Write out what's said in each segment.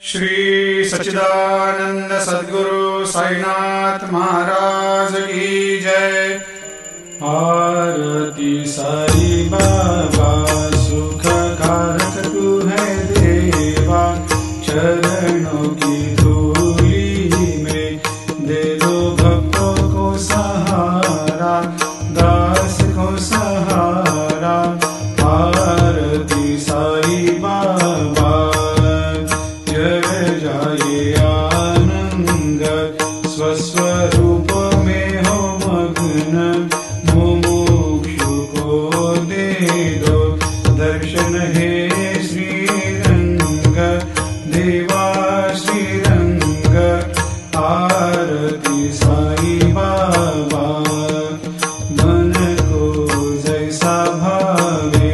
श्री सच्चिदानंद सद्गुरु साईनाथ महाराज की जय। आरती साई बाबा सुख कारक तू है देवा, चरणों की धूली में दे दो भक्तों को सहारा, दास को सहारा। आरती साई बाबा जय जाए आनंद, स्वस्वरूप में हो मग्न, मुमुक्षु को दे दो दर्शन हे श्रीरंग, देवा श्रीरंग। आरती साई बाबा मन को जैसा भावे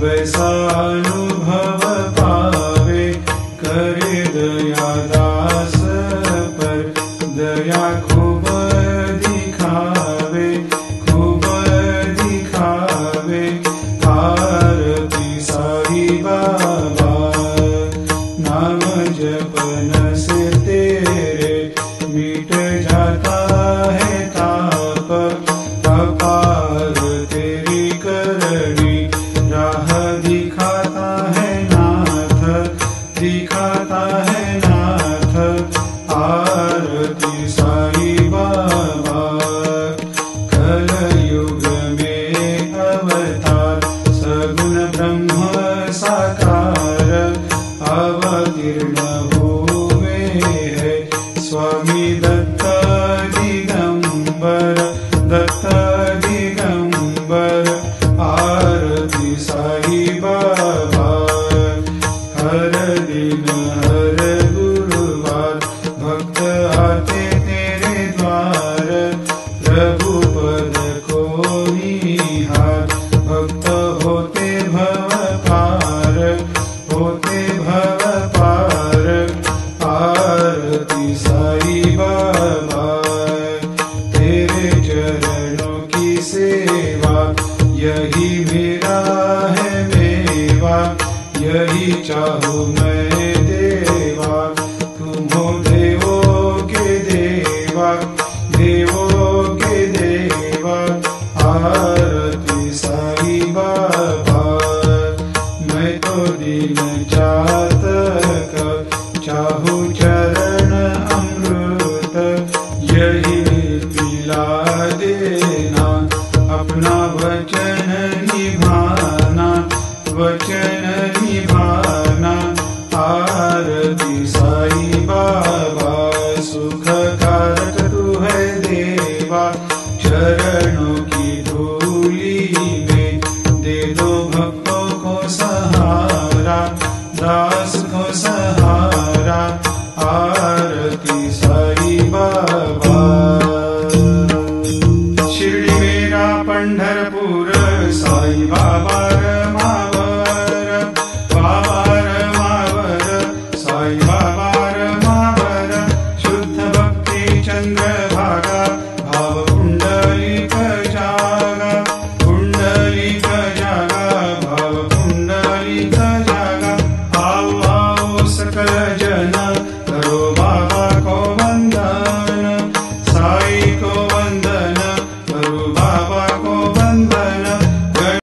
वैसा अनुभव पावे, करे दया दास पर दया खूब दिखावे, खूब दिखावे। आरती साई बाबा नाम जपन से तेरे मिट जाता है ताप, अपार तेरी करनी राह दिखाता है नाथ, दिखाता है नाथ। आरती साई बाबा कलयुग में अवतार, सगुण ब्रह्म साकार, अवतीर्ण हुए है स्वामी दत्त दिगंबर, दत्त दिगंबर। आरती साई बाबा हर दिन हर गुरुवार भक्त आते तेरे द्वार, प्रभु पद को निहार, भक्त होते भव पार, होते भव पार। आरती साई बाबा तेरे चरणों की सेवा, यही मेरा है मेवा, यही चाहूँ मैं देवा। तुम हो देवों के देवा, देवों के देवा। आरती साई बाबा मैं तो दीन चातक, चाहूँ चरण अमृत, यही पिला देना, अपना वचन निभाना, वचन निभाना। आरती साई बाबा सुख कारक तू है देवा, चरणों की धूली में दे दो भक्तों को सहारा,